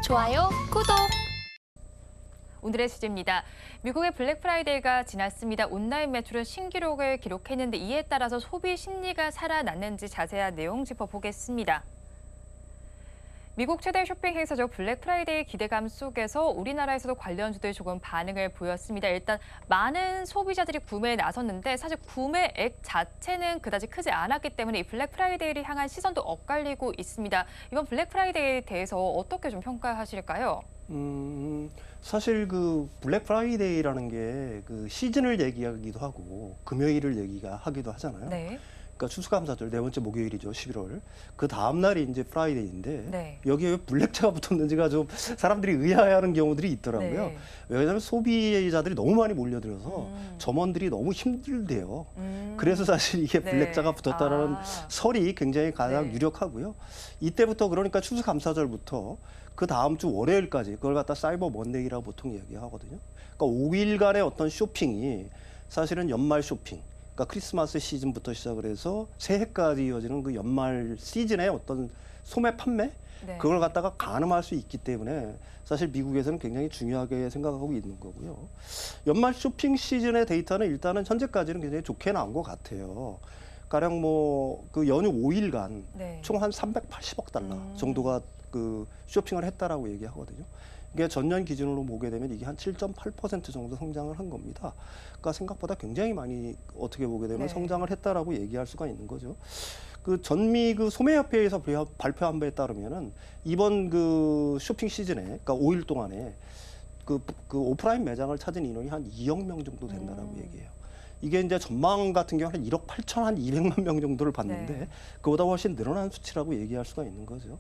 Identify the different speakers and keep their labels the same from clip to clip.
Speaker 1: 좋아요, 구독.
Speaker 2: 오늘의 주제입니다. 미국의 블랙 프라이데이가 지났습니다. 온라인 매출은 신기록을 기록했는데 이에 따라서 소비 심리가 살아났는지 자세한 내용 짚어보겠습니다. 미국 최대 쇼핑 행사죠. 블랙 프라이데이 기대감 속에서 우리나라에서도 관련주들이 조금 반응을 보였습니다. 일단 많은 소비자들이 구매에 나섰는데 사실 구매액 자체는 그다지 크지 않았기 때문에 이 블랙 프라이데이를 향한 시선도 엇갈리고 있습니다. 이번 블랙 프라이데이에 대해서 어떻게 좀 평가하실까요?
Speaker 3: 사실 그 블랙 프라이데이라는 게 그 시즌을 얘기하기도 하고 금요일을 얘기하기도 하잖아요.
Speaker 2: 네.
Speaker 3: 그러니까 추수감사절 네 번째 목요일이죠, 11월. 그 다음 날이 이제 프라이데이인데
Speaker 2: 네.
Speaker 3: 여기에 왜 블랙자가 붙었는지가 좀 사람들이 의아해하는 경우들이 있더라고요.
Speaker 2: 네.
Speaker 3: 왜냐하면 소비자들이 너무 많이 몰려들어서 점원들이 너무 힘들대요. 그래서 사실 이게
Speaker 2: 네.
Speaker 3: 블랙자가 붙었다라는 설이 굉장히 가장
Speaker 2: 네.
Speaker 3: 유력하고요. 이때부터 그러니까 추수감사절부터 그 다음 주 월요일까지 그걸 갖다 사이버 먼데이라고 보통 얘기하거든요. 그러니까 5일간의 어떤 쇼핑이 사실은 연말 쇼핑, 그러니까 크리스마스 시즌부터 시작을 해서 새해까지 이어지는 그 연말 시즌의 어떤 소매 판매,
Speaker 2: 네.
Speaker 3: 그걸 갖다가 가늠할 수 있기 때문에 사실 미국에서는 굉장히 중요하게 생각하고 있는 거고요. 연말 쇼핑 시즌의 데이터는 일단은 현재까지는 굉장히 좋게 나온 것 같아요. 가령 뭐 그 연휴 5일간
Speaker 2: 네.
Speaker 3: 총 한 380억 달러 정도가 그 쇼핑을 했다라고 얘기하거든요. 이게 전년 기준으로 보게 되면 이게 한 7.8% 정도 성장을 한 겁니다. 그러니까 생각보다 굉장히 많이 어떻게 보게 되면
Speaker 2: 네.
Speaker 3: 성장을 했다라고 얘기할 수가 있는 거죠. 그 전미 그 소매협회에서 발표한 바에 따르면은 이번 그 쇼핑 시즌에, 그러니까 5일 동안에 그 오프라인 매장을 찾은 인원이 한 2억 명 정도 된다라고 얘기해요. 이게 이제 전망 같은 경우 한 1억 8천 한 200만 명 정도를 봤는데
Speaker 2: 네.
Speaker 3: 그보다 훨씬 늘어난 수치라고 얘기할 수가 있는 거죠.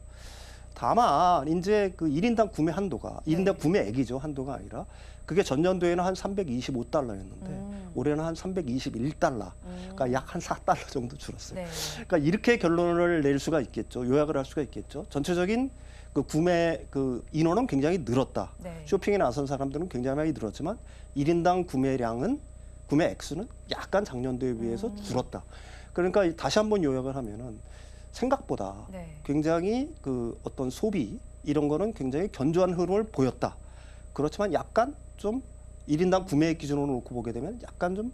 Speaker 3: 다만 이제 그 1인당 구매 한도가 1인당 구매액이죠. 한도가 아니라 그게 전년도에는 한 325달러였는데 올해는 한 321달러. 그러니까 약 한 4달러 정도 줄었어요.
Speaker 2: 네.
Speaker 3: 그러니까 이렇게 결론을 낼 수가 있겠죠. 요약을 할 수가 있겠죠. 전체적인 그 구매 그 인원은 굉장히 늘었다.
Speaker 2: 네.
Speaker 3: 쇼핑에 나선 사람들은 굉장히 많이 늘었지만 1인당 구매량은 구매 액수는 약간 작년도에 비해서 줄었다. 그러니까 다시 한번 요약을 하면은 생각보다
Speaker 2: 네.
Speaker 3: 굉장히 그 어떤 소비 이런 거는 굉장히 견조한 흐름을 보였다. 그렇지만 약간 좀 1인당 구매액 기준으로 놓고 보게 되면 약간 좀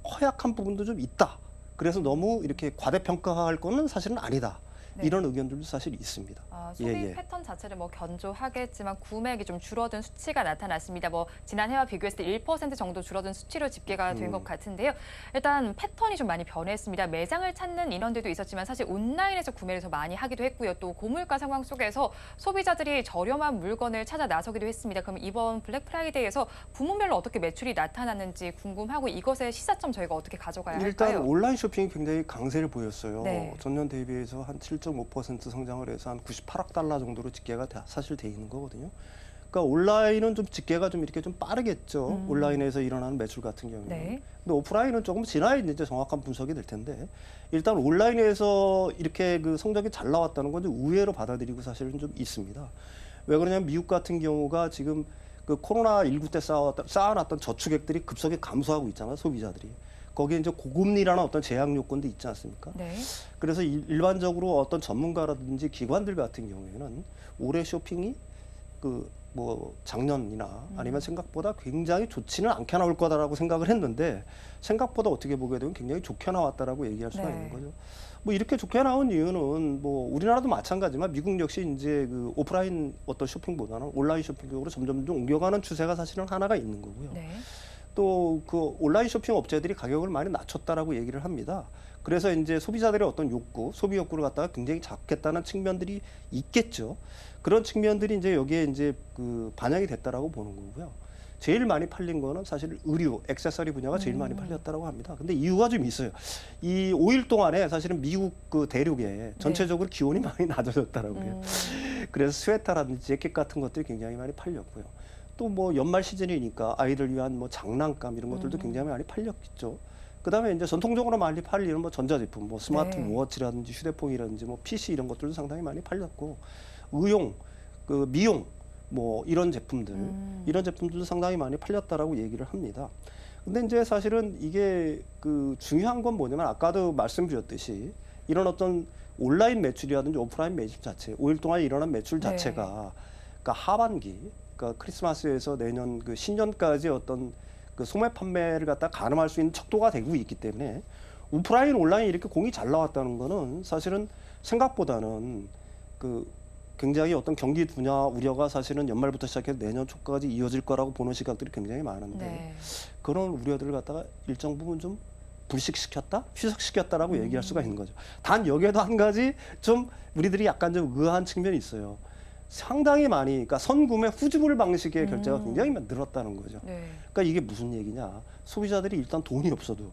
Speaker 3: 허약한 부분도 좀 있다. 그래서 너무 이렇게 과대평가할 거는 사실은 아니다.
Speaker 2: 네.
Speaker 3: 이런 의견들도 사실 있습니다.
Speaker 2: 소비 패턴 자체를 뭐 견조하겠지만 구매액이 좀 줄어든 수치가 나타났습니다. 뭐 지난 해와 비교했을 때 1% 정도 줄어든 수치로 집계가 된 것 같은데요. 일단 패턴이 좀 많이 변했습니다. 매장을 찾는 인원들도 있었지만 사실 온라인에서 구매를 더 많이 하기도 했고요. 또 고물가 상황 속에서 소비자들이 저렴한 물건을 찾아 나서기도 했습니다. 그럼 이번 블랙 프라이데이에서 부문별로 어떻게 매출이 나타났는지 궁금하고 이것의 시사점 저희가 어떻게 가져가야
Speaker 3: 일단
Speaker 2: 할까요?
Speaker 3: 온라인 쇼핑이 굉장히 강세를 보였어요.
Speaker 2: 네.
Speaker 3: 전년 대비해서 한 7.5% 성장을 해서 한 98억 달러 정도로 집계가 사실 돼 있는 거거든요. 그러니까 온라인은 좀 집계가 좀 이렇게 좀 빠르겠죠. 온라인에서 일어나는 매출 같은 경우는.
Speaker 2: 네.
Speaker 3: 근데 오프라인은 조금 지나야 이제 정확한 분석이 될 텐데 일단 온라인에서 이렇게 그 성적이 잘 나왔다는 건 좀 의외로 받아들이고 사실은 좀 있습니다. 왜 그러냐면 미국 같은 경우가 지금 그 코로나19 때 쌓아놨던 저축액들이 급속히 감소하고 있잖아요, 소비자들이. 거기에 이제 고금리라는 어떤 제약 요건도 있지 않습니까?
Speaker 2: 네.
Speaker 3: 그래서 일반적으로 어떤 전문가라든지 기관들 같은 경우에는 올해 쇼핑이 그 뭐 작년이나 아니면 생각보다 굉장히 좋지는 않게 나올 거다라고 생각을 했는데 생각보다 어떻게 보게 되면 굉장히 좋게 나왔다라고 얘기할 수가
Speaker 2: 네.
Speaker 3: 있는 거죠. 뭐 이렇게 좋게 나온 이유는 뭐 우리나라도 마찬가지지만 미국 역시 이제 그 오프라인 어떤 쇼핑보다는 온라인 쇼핑 쪽으로 점점 좀 옮겨가는 추세가 사실은 하나가 있는 거고요.
Speaker 2: 네.
Speaker 3: 또 그 온라인 쇼핑 업체들이 가격을 많이 낮췄다라고 얘기를 합니다. 그래서 이제 소비자들의 어떤 욕구, 소비 욕구를 갖다가 굉장히 잡겠다는 측면들이 있겠죠. 그런 측면들이 이제 여기에 이제 그 반영이 됐다라고 보는 거고요. 제일 많이 팔린 거는 사실 의류, 액세서리 분야가 제일 많이 팔렸다라고 합니다. 근데 이유가 좀 있어요. 이 5일 동안에 사실은 미국 그 대륙에 전체적으로 기온이 많이 낮아졌다라고요. 그래서 스웨터라든지 재킷 같은 것들이 굉장히 많이 팔렸고요. 또 뭐 연말 시즌이니까 아이들 위한 뭐 장난감 이런 것들도 굉장히 많이 팔렸겠죠. 그다음에 이제 전통적으로 많이 팔리는 뭐 전자제품, 뭐 스마트워치라든지 휴대폰이라든지 뭐 PC 이런 것들도 상당히 많이 팔렸고 의용, 그 미용 뭐 이런 제품들도 상당히 많이 팔렸다라고 얘기를 합니다. 근데 이제 사실은 이게 그 중요한 건 뭐냐면 아까도 말씀드렸듯이 이런 어떤 온라인 매출이라든지 오프라인 매출 자체, 5일 동안 일어난 매출
Speaker 2: 네.
Speaker 3: 자체가 그러니까 하반기, 그러니까 크리스마스에서 내년 그 신년까지 어떤 그 소매 판매를 갖다 가늠할 수 있는 척도가 되고 있기 때문에 오프라인, 온라인 이렇게 공이 잘 나왔다는 거는 사실은 생각보다는 그 굉장히 어떤 경기 분야 우려가 사실은 연말부터 시작해서 내년 초까지 이어질 거라고 보는 시각들이 굉장히 많은데
Speaker 2: 네.
Speaker 3: 그런 우려들을 갖다가 일정 부분 좀 불식시켰다, 휴식시켰다라고 얘기할 수가 있는 거죠. 단 여기에도 한 가지 좀 우리들이 약간 좀 의아한 측면이 있어요. 상당히 많이, 그러니까 선구매 후지불 방식의 결제가 굉장히 늘었다는 거죠.
Speaker 2: 네.
Speaker 3: 그러니까 이게 무슨 얘기냐? 소비자들이 일단 돈이 없어도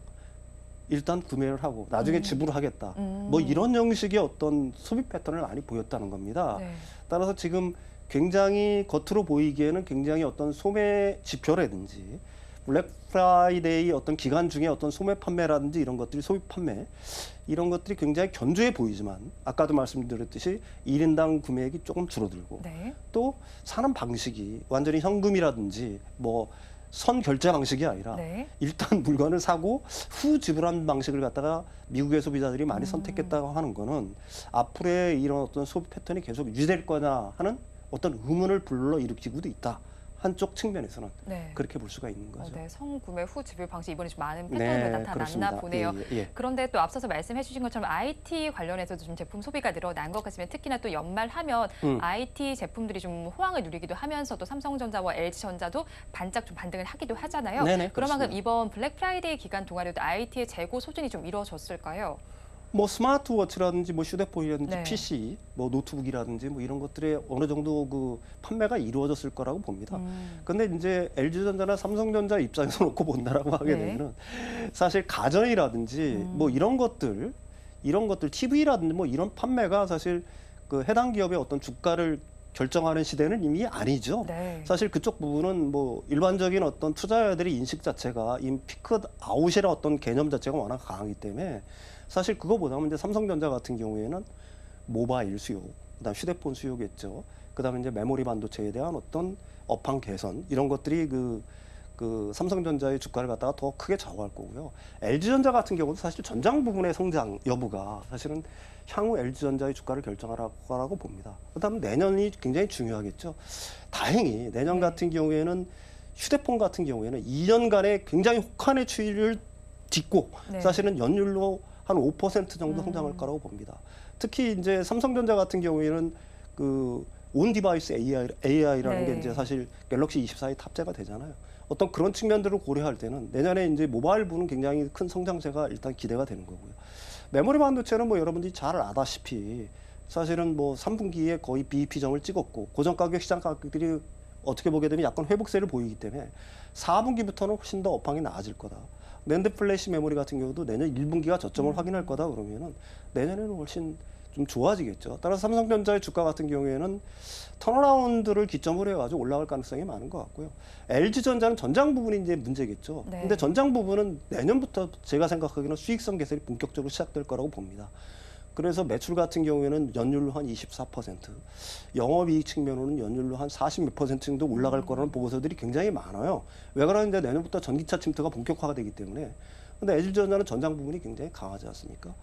Speaker 3: 일단 구매를 하고 나중에 지불을 하겠다. 뭐 이런 형식의 어떤 소비 패턴을 많이 보였다는 겁니다.
Speaker 2: 네.
Speaker 3: 따라서 지금 굉장히 겉으로 보이기에는 굉장히 어떤 소매 지표라든지 블랙 프라이데이 어떤 기간 중에 어떤 소매 판매라든지 이런 것들이 소비 판매 이런 것들이 굉장히 견조해 보이지만 아까도 말씀드렸듯이 1인당 구매액이 조금 줄어들고
Speaker 2: 네.
Speaker 3: 또 사는 방식이 완전히 현금이라든지 뭐 선 결제 방식이 아니라
Speaker 2: 네.
Speaker 3: 일단 물건을 사고 후 지불하는 방식을 갖다가 미국의 소비자들이 많이 선택했다고 하는 거는 앞으로의 이런 어떤 소비 패턴이 계속 유지될 거냐 하는 어떤 의문을 불러일으키고도 있다. 한쪽 측면에서는
Speaker 2: 네.
Speaker 3: 그렇게 볼 수가 있는 거죠.
Speaker 2: 네, 성구매 후 지불 방식 이번에 좀 많은
Speaker 3: 네,
Speaker 2: 패턴으로 나타났나
Speaker 3: 그렇습니다.
Speaker 2: 보네요.
Speaker 3: 예.
Speaker 2: 그런데 또 앞서서 말씀해 주신 것처럼 IT 관련해서도 좀 제품 소비가 늘어난 것 같으면 특히나 또 연말하면 IT 제품들이 좀 호황을 누리기도 하면서 또 삼성전자와 LG전자도 반짝 좀 반등을 하기도 하잖아요.
Speaker 3: 네네,
Speaker 2: 그런 만큼
Speaker 3: 그렇습니다.
Speaker 2: 이번 블랙 프라이데이 기간 동안에도 IT의 재고 소진이 좀 이루어졌을까요?
Speaker 3: 뭐 스마트워치라든지 뭐 휴대폰이라든지
Speaker 2: 네.
Speaker 3: PC, 뭐 노트북이라든지 뭐 이런 것들의 어느 정도 그 판매가 이루어졌을 거라고 봅니다. 근데 이제 LG전자나 삼성전자 입장에서 놓고 본다라고 하게
Speaker 2: 네.
Speaker 3: 되면은 사실 가전이라든지 뭐 이런 것들 TV라든지 뭐 이런 판매가 사실 그 해당 기업의 어떤 주가를 결정하는 시대는 이미 아니죠.
Speaker 2: 네.
Speaker 3: 사실 그쪽 부분은 뭐 일반적인 어떤 투자자들의 인식 자체가 이 피크 아웃이라 어떤 개념 자체가 워낙 강하기 때문에 사실 그거보다는 이제 삼성전자 같은 경우에는 모바일 수요, 그다음 휴대폰 수요겠죠. 그다음에 이제 메모리 반도체에 대한 어떤 업황 개선 이런 것들이 그 삼성전자의 주가를 갖다가 더 크게 좌우할 거고요. LG전자 같은 경우도 사실 전장 부분의 성장 여부가 사실은 향후 LG전자의 주가를 결정할 거라고 봅니다. 그다음 내년이 굉장히 중요하겠죠. 다행히 내년 같은 경우에는 휴대폰 같은 경우에는 2년간의 굉장히 혹한의 추이를 딛고
Speaker 2: 네.
Speaker 3: 사실은 연율로 한 5% 정도 성장할 거라고 봅니다. 특히 이제 삼성전자 같은 경우에는 그 온 디바이스 AI라는 게
Speaker 2: 네.
Speaker 3: 이제 사실 갤럭시 24에 탑재가 되잖아요. 어떤 그런 측면들을 고려할 때는 내년에 이제 모바일 부는 굉장히 큰 성장세가 일단 기대가 되는 거고요. 메모리 반도체는 뭐 여러분들이 잘 아다시피 사실은 뭐 3분기에 거의 BEP점을 찍었고 고정 가격 시장 가격들이 어떻게 보게 되면 약간 회복세를 보이기 때문에 4분기부터는 훨씬 더 업황이 나아질 거다. 낸드 플래시 메모리 같은 경우도 내년 1분기가 저점을 확인할 거다 그러면은 내년에는 훨씬 좀 좋아지겠죠. 따라서 삼성전자의 주가 같은 경우에는 턴어라운드를 기점으로 해가지고 올라갈 가능성이 많은 것 같고요. LG전자는 전장 부분이 이제 문제겠죠.
Speaker 2: 네.
Speaker 3: 근데 전장 부분은 내년부터 제가 생각하기에는 수익성 개선이 본격적으로 시작될 거라고 봅니다. 그래서 매출 같은 경우에는 연율로 한 24%, 영업이익 측면으로는 연율로 한 40몇 % 정도 올라갈 거라는 보고서들이 굉장히 많아요. 왜 그러는데 내년부터 전기차 침투가 본격화가 되기 때문에. 근데 LG전자는 전장 부분이 굉장히 강하지 않습니까?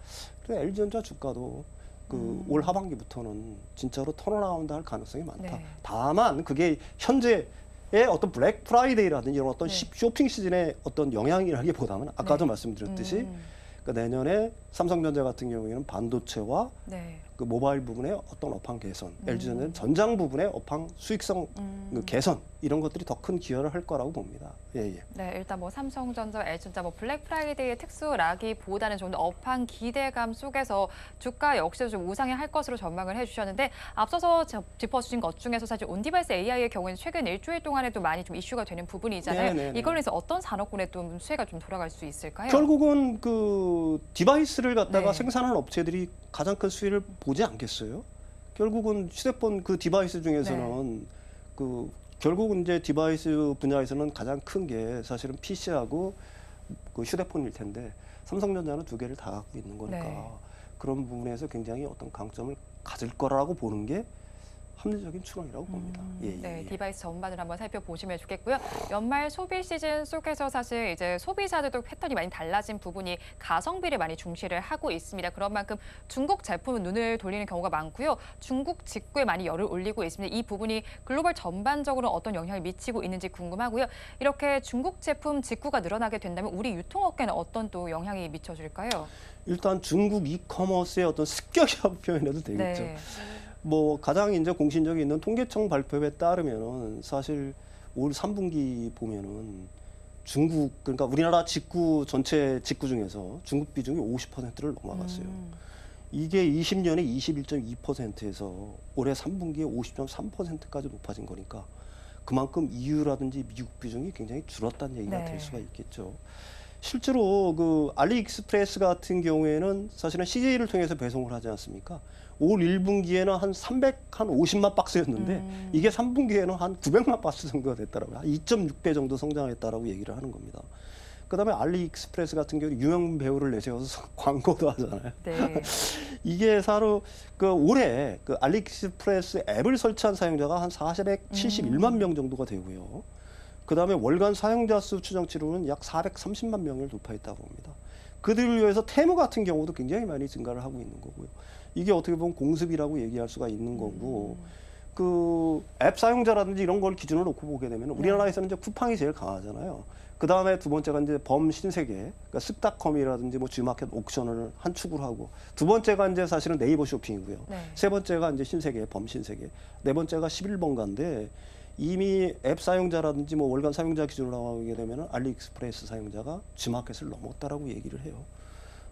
Speaker 3: 그래서 LG전자 주가도 그 올 하반기부터는 진짜로 턴어라운드 할 가능성이 많다.
Speaker 2: 네.
Speaker 3: 다만 그게 현재의 어떤 블랙 프라이데이라든지 이런 어떤
Speaker 2: 네.
Speaker 3: 쇼핑 시즌의 어떤 영향이라기보다는 아까도 말씀드렸듯이 그러니까 내년에 삼성전자 같은 경우에는 반도체와
Speaker 2: 네.
Speaker 3: 그 모바일 부분의 어떤 업황 개선, LG전자는 전장 부분의 업황 수익성 그 개선 이런 것들이 더 큰 기여를 할 거라고 봅니다. 예.
Speaker 2: 네, 일단 뭐 삼성전자, LG전자, 뭐 블랙 프라이데이의 특수라기보다는 좀 더 업황 기대감 속에서 주가 역시도 좀 우상향할 것으로 전망을 해주셨는데 앞서서 짚어주신 것 중에서 사실 온디바이스 AI의 경우에는 최근 일주일 동안에도 많이 좀 이슈가 되는 부분이잖아요.
Speaker 3: 네네네.
Speaker 2: 이걸로 해서 어떤 산업군에 또 수혜가 좀 돌아갈 수 있을까요?
Speaker 3: 결국은 그 디바이스를 갖다가
Speaker 2: 네.
Speaker 3: 생산하는 업체들이 가장 큰 수혜를 보지 않겠어요? 결국은 휴대폰 그 디바이스 중에서는 그 결국은 이제 디바이스 분야에서는 가장 큰 게 사실은 PC하고 그 휴대폰일 텐데 삼성전자는 두 개를 다 갖고 있는 거니까
Speaker 2: 네.
Speaker 3: 그런 부분에서 굉장히 어떤 강점을 가질 거라고 보는 게 합리적인 추론이라고 봅니다. 예,
Speaker 2: 네,
Speaker 3: 예.
Speaker 2: 디바이스 전반을 한번 살펴보시면 좋겠고요. 연말 소비 시즌 속에서 사실 이제 소비자들도 패턴이 많이 달라진 부분이 가성비를 많이 중시를 하고 있습니다. 그런 만큼 중국 제품은 눈을 돌리는 경우가 많고요. 중국 직구에 많이 열을 올리고 있습니다. 이 부분이 글로벌 전반적으로 어떤 영향을 미치고 있는지 궁금하고요. 이렇게 중국 제품 직구가 늘어나게 된다면 우리 유통업계는 어떤 또 영향이 미쳐질까요?
Speaker 3: 일단 중국 이커머스의 어떤 습격이라고 표현해도 되겠죠.
Speaker 2: 네.
Speaker 3: 뭐 가장 이제 공신력이 있는 통계청 발표에 따르면은 사실 올 3분기 보면은 중국 그러니까 우리나라 직구 전체 직구 중에서 중국 비중이 50%를 넘어갔어요. 이게 20년에 21.2%에서 올해 3분기에 50.3%까지 높아진 거니까 그만큼 EU라든지 미국 비중이 굉장히 줄었다는 얘기가
Speaker 2: 네.
Speaker 3: 될 수가 있겠죠. 실제로 그 알리익스프레스 같은 경우에는 사실은 CJ를 통해서 배송을 하지 않습니까? 올 1분기에는 한 350만 박스였는데 이게 3분기에는 한 900만 박스 정도가 됐더라고요. 한 2.6배 정도 성장했다라고 얘기를 하는 겁니다. 그다음에 알리익스프레스 같은 경우는 유명 배우를 내세워서 광고도 하잖아요.
Speaker 2: 네.
Speaker 3: 이게 사로 그 올해 그 알리익스프레스 앱을 설치한 사용자가 한 471만 명 정도가 되고요. 그다음에 월간 사용자 수 추정치로는 약 430만 명을 돌파했다고 합니다. 그들을 위해서 테무 같은 경우도 굉장히 많이 증가를 하고 있는 거고요. 이게 어떻게 보면 공습이라고 얘기할 수가 있는 거고 그 앱 사용자라든지 이런 걸 기준으로 놓고 보게 되면 우리나라에서는 이제 쿠팡이 제일 강하잖아요. 그 다음에 두 번째가 이제 범신세계, 그러니까 습닷컴이라든지 뭐 G마켓 옥션을 한 축으로 하고 두 번째가 이제 사실은 네이버 쇼핑이고요.
Speaker 2: 네.
Speaker 3: 세 번째가 이제 신세계, 범신세계, 네 번째가 11번가인데 이미 앱 사용자라든지 뭐 월간 사용자 기준으로 나오게 되면 알리익스프레스 사용자가 G마켓을 넘었다라고 얘기를 해요.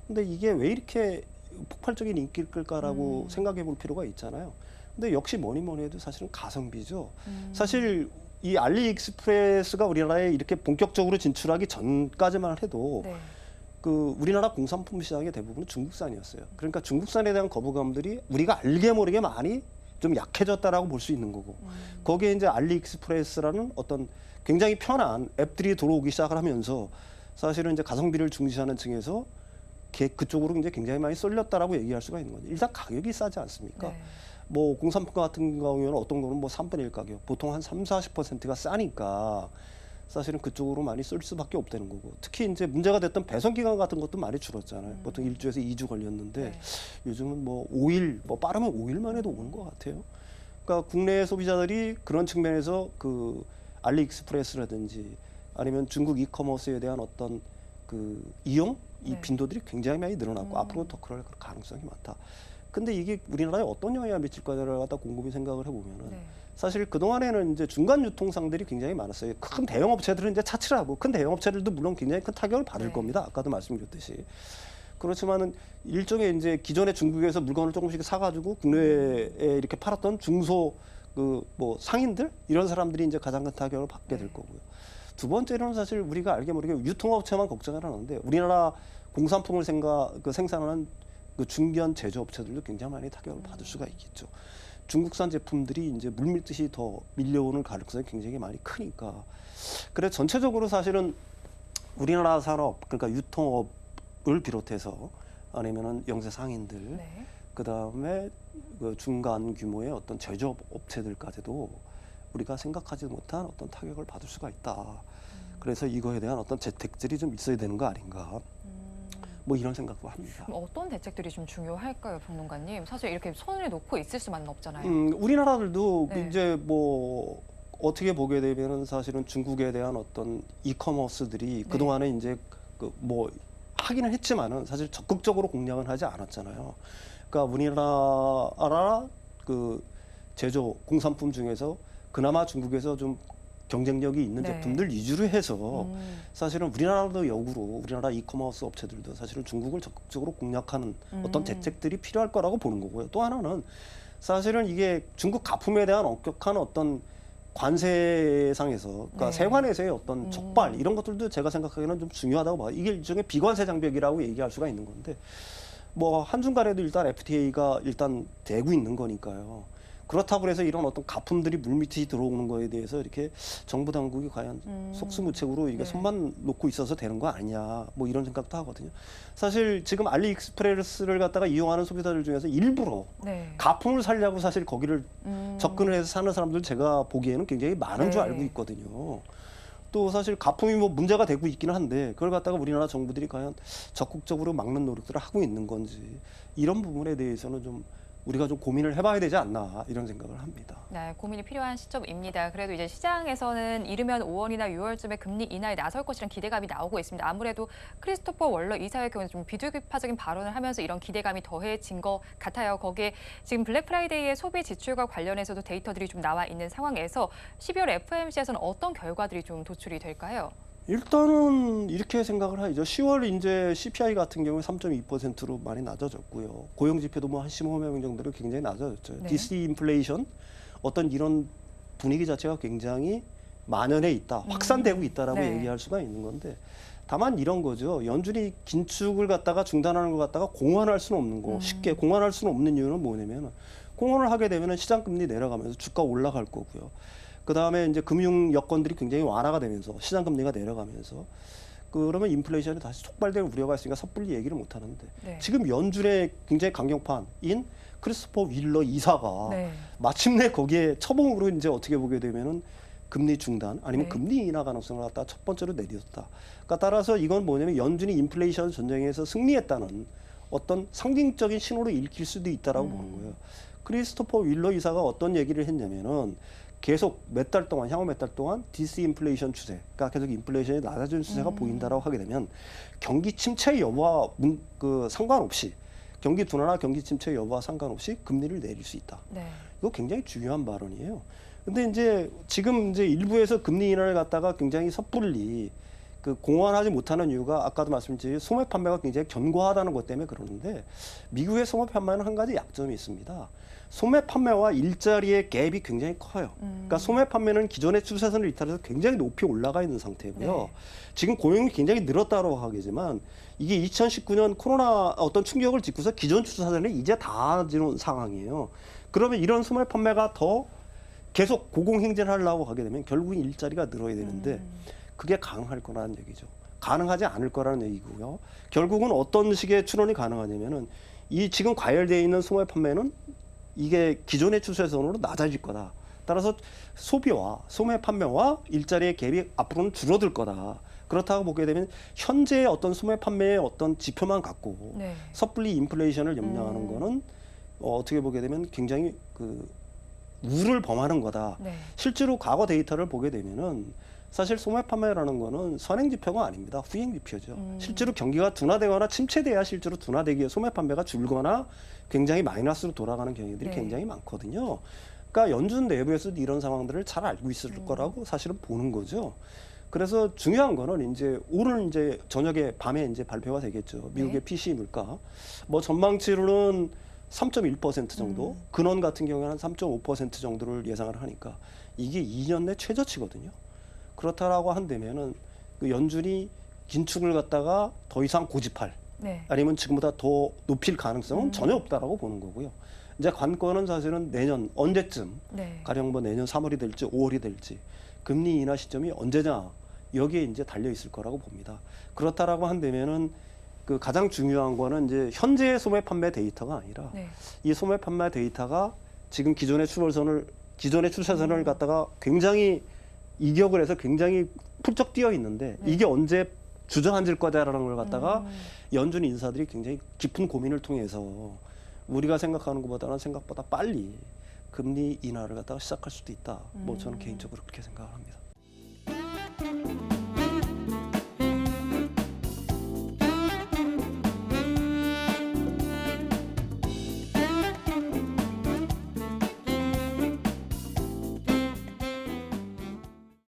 Speaker 3: 근데 이게 왜 이렇게 폭발적인 인기를 끌까라고 생각해 볼 필요가 있잖아요. 근데 역시 뭐니 해도 사실은 가성비죠. 사실 이 알리익스프레스가 우리나라에 이렇게 본격적으로 진출하기 전까지만 해도
Speaker 2: 네.
Speaker 3: 그 우리나라 공산품 시장의 대부분은 중국산이었어요. 그러니까 중국산에 대한 거부감들이 우리가 알게 모르게 많이 좀 약해졌다라고 볼 수 있는 거고 거기에 이제 알리익스프레스라는 어떤 굉장히 편한 앱들이 들어오기 시작을 하면서 사실은 이제 가성비를 중시하는 층에서 그쪽으로 이제 굉장히 많이 쏠렸다라고 얘기할 수가 있는 거죠. 일단 가격이 싸지 않습니까?
Speaker 2: 네.
Speaker 3: 뭐 공산품 같은 경우에는 어떤 거는 뭐 3분의 1 가격, 보통 한 40%가 싸니까 사실은 그쪽으로 많이 쏠 수밖에 없다는 거고 특히 이제 문제가 됐던 배송 기간 같은 것도 많이 줄었잖아요. 보통 1주에서 2주 걸렸는데
Speaker 2: 네.
Speaker 3: 요즘은 뭐 5일, 뭐 빠르면 5일 만에도 오는 것 같아요. 그러니까 국내 소비자들이 그런 측면에서 그 알리익스프레스라든지 아니면 중국 이커머스에 대한 어떤 그 이용 이
Speaker 2: 네.
Speaker 3: 빈도들이 굉장히 많이 늘어났고 앞으로 더 그럴 가능성이 많다. 근데 이게 우리나라에 어떤 영향을 미칠 거냐를 갖다 곰곰이 생각을 해보면은
Speaker 2: 네.
Speaker 3: 사실 그 동안에는 이제 중간 유통상들이 굉장히 많았어요. 큰 대형 업체들은 이제 차치를 하고 큰 대형 업체들도 물론 굉장히 큰 타격을 받을
Speaker 2: 네.
Speaker 3: 겁니다. 아까도 말씀드렸듯이 그렇지만은 일종의 이제 기존에 중국에서 물건을 조금씩 사가지고 국내에 이렇게 팔았던 중소 그 뭐 상인들 이런 사람들이 이제 가장 큰 타격을 받게 될 거고요. 두 번째로는 사실 우리가 알게 모르게 유통업체만 걱정을 하는데 우리나라 공산품을 생산하는 그 중견 제조업체들도 굉장히 많이 타격을 받을 수가 있겠죠. 중국산 제품들이 이제 물밀듯이 더 밀려오는 가능성이 굉장히 많이 크니까. 그래 전체적으로 사실은 우리나라 산업, 그러니까 유통업을 비롯해서 아니면은 영세 상인들,
Speaker 2: 네.
Speaker 3: 그 다음에 그 중간 규모의 어떤 제조업 업체들까지도 우리가 생각하지 못한 어떤 타격을 받을 수가 있다. 그래서 이거에 대한 어떤 재택들이 좀 있어야 되는 거 아닌가. 뭐 이런 생각도 합니다.
Speaker 2: 그럼 어떤 대책들이 좀 중요할까요, 평론가님? 사실 이렇게 손을 놓고 있을 수만은 없잖아요.
Speaker 3: 우리나라들도
Speaker 2: 네.
Speaker 3: 이제 뭐 어떻게 보게 되면은 사실은 중국에 대한 어떤 이커머스들이
Speaker 2: 네.
Speaker 3: 그동안에 이제 그 뭐 하기는 했지만은 사실 적극적으로 공략은 하지 않았잖아요. 그러니까 우리나라 그 제조 공산품 중에서 그나마 중국에서 좀 경쟁력이 있는
Speaker 2: 네.
Speaker 3: 제품들 위주로 해서 사실은 우리나라도 역으로 우리나라 이커머스 업체들도 사실은 중국을 적극적으로 공략하는 어떤 대책들이 필요할 거라고 보는 거고요. 또 하나는 사실은 이게 중국 가품에 대한 엄격한 어떤 관세상에서 그러니까
Speaker 2: 네.
Speaker 3: 세관에서의 어떤 적발 이런 것들도 제가 생각하기에는 좀 중요하다고 봐요. 이게 일종의 비관세 장벽이라고 얘기할 수가 있는 건데 뭐 한순간에도 일단 FTA가 일단 되고 있는 거니까요. 그렇다고 해서 이런 어떤 가품들이 물밑이 들어오는 거에 대해서 이렇게 정부 당국이 과연 속수무책으로 이게
Speaker 2: 네.
Speaker 3: 손만 놓고 있어서 되는 거 아니냐 뭐 이런 생각도 하거든요. 사실 지금 알리익스프레스를 갖다가 이용하는 소비자들 중에서 일부러
Speaker 2: 네.
Speaker 3: 가품을 살려고 사실 거기를 접근을 해서 사는 사람들 제가 보기에는 굉장히 많은 줄
Speaker 2: 네.
Speaker 3: 알고 있거든요. 또 사실 가품이 뭐 문제가 되고 있기는 한데 그걸 갖다가 우리나라 정부들이 과연 적극적으로 막는 노력들을 하고 있는 건지 이런 부분에 대해서는 좀 우리가 좀 고민을 해봐야 되지 않나 이런 생각을 합니다.
Speaker 2: 네, 고민이 필요한 시점입니다. 그래도 이제 시장에서는 이르면 5월이나 6월쯤에 금리 인하에 나설 것이라는 기대감이 나오고 있습니다. 아무래도 크리스토퍼 월러 이사의 경우는 좀 비둘기파적인 발언을 하면서 이런 기대감이 더해진 것 같아요. 거기에 지금 블랙 프라이데이의 소비 지출과 관련해서도 데이터들이 좀 나와 있는 상황에서 12월 FOMC에서는 어떤 결과들이 좀 도출이 될까요?
Speaker 3: 일단은 이렇게 생각을 하죠. 10월 이제 CPI 같은 경우에 3.2%로 많이 낮아졌고요. 고용 지표도 뭐 한 15명 정도로 굉장히 낮아졌죠.
Speaker 2: 네.
Speaker 3: 디스인플레이션 어떤 이런 분위기 자체가 굉장히 만연해 있다, 확산되고 있다라고
Speaker 2: 네.
Speaker 3: 얘기할 수가 있는 건데 다만 이런 거죠. 연준이 긴축을 갖다가 중단하는 것 갖다가 공언할 수는 없는 거, 쉽게 공언할 수는 없는 이유는 뭐냐면 공언을 하게 되면 시장 금리 내려가면서 주가 올라갈 거고요. 그 다음에 이제 금융 여건들이 굉장히 완화가 되면서 시장 금리가 내려가면서 그러면 인플레이션이 다시 촉발될 우려가 있으니까 섣불리 얘기를 못 하는데
Speaker 2: 네.
Speaker 3: 지금 연준의 굉장히 강경파인 크리스토퍼 윌러 이사가
Speaker 2: 네.
Speaker 3: 마침내 거기에 처봉으로 이제 어떻게 보게 되면은 금리 중단 아니면
Speaker 2: 네.
Speaker 3: 금리 인하 가능성을 갖다 첫 번째로 내렸다. 그러니까 따라서 이건 뭐냐면 연준이 인플레이션 전쟁에서 승리했다는 어떤 상징적인 신호로 읽힐 수도 있다라고 보는 거예요. 크리스토퍼 윌러 이사가 어떤 얘기를 했냐면은 계속 몇 달 동안 향후 몇 달 동안 디스인플레이션 추세, 그러니까 계속 인플레이션이 낮아지는 추세가 보인다라고 하게 되면 경기 침체 여부와 상관없이 경기 둔화나 경기 침체 여부와 상관없이 금리를 내릴 수 있다.
Speaker 2: 네.
Speaker 3: 이거 굉장히 중요한 발언이에요. 근데 이제 지금 이제 일부에서 금리 인하를 갖다가 굉장히 섣불리 공언하지 못하는 이유가 아까도 말씀드린 소매 판매가 굉장히 견고하다는 것 때문에 그러는데 미국의 소매 판매는 한 가지 약점이 있습니다. 소매 판매와 일자리의 갭이 굉장히 커요. 그러니까 소매 판매는 기존의 추세선을 이탈해서 굉장히 높이 올라가 있는 상태고요.
Speaker 2: 네.
Speaker 3: 지금 고용이 굉장히 늘었다고 하겠지만 이게 2019년 코로나 어떤 충격을 딛고서 기존 추세선이 이제 닿아지는 상황이에요. 그러면 이런 소매 판매가 더 계속 고공행진을 하려고 하게 되면 결국은 일자리가 늘어야 되는데 그게 가능할 거라는 얘기죠. 가능하지 않을 거라는 얘기고요. 결국은 어떤 식의 추론이 가능하냐면은 이 지금 과열되어 있는 소매 판매는 이게 기존의 추세선으로 낮아질 거다. 따라서 소비와 소매 판매와 일자리의 갭이 앞으로는 줄어들 거다. 그렇다고 보게 되면 현재의 어떤 소매 판매의 어떤 지표만 갖고
Speaker 2: 네.
Speaker 3: 섣불리 인플레이션을 염려하는 거는 어떻게 보게 되면 굉장히 우를 범하는 거다.
Speaker 2: 네.
Speaker 3: 실제로 과거 데이터를 보게 되면은 사실 소매 판매라는 거는 선행 지표가 아닙니다. 후행 지표죠. 실제로 경기가 둔화되거나 침체돼야 실제로 둔화되기에 소매 판매가 줄거나 굉장히 마이너스로 돌아가는 경우들이
Speaker 2: 네.
Speaker 3: 굉장히 많거든요. 그러니까 연준 내부에서도 이런 상황들을 잘 알고 있을 거라고 사실은 보는 거죠. 그래서 중요한 거는 이제 오늘 이제 저녁에 밤에 이제 발표가 되겠죠. 미국의
Speaker 2: 네.
Speaker 3: PCE 물가. 뭐 전망치로는 3.1% 정도, 근원 같은 경우는 한 3.5% 정도를 예상을 하니까 이게 2년 내 최저치거든요. 그렇다라고 한다면은 연준이 긴축을 갖다가 더 이상 고집할
Speaker 2: 네.
Speaker 3: 아니면 지금보다 더 높일 가능성은 전혀 없다라고 보는 거고요. 이제 관건은 사실은 내년 언제쯤
Speaker 2: 네.
Speaker 3: 가령 뭐 내년 3월이 될지 5월이 될지 금리 인하 시점이 언제냐 여기에 이제 달려 있을 거라고 봅니다. 그렇다라고 한다면은 가장 중요한 거는 이제 현재의 소매 판매 데이터가 아니라
Speaker 2: 네.
Speaker 3: 이 소매 판매 데이터가 지금 기존의 추세선을 갖다가 굉장히 이격을 해서 굉장히 풀쩍 뛰어 있는데 이게 언제 주저앉을 거다라는 걸 갖다가 연준 인사들이 굉장히 깊은 고민을 통해서 우리가 생각하는 것보다는 생각보다 빨리 금리 인하를 갖다가 시작할 수도 있다. 뭐 저는 개인적으로 그렇게 생각을 합니다.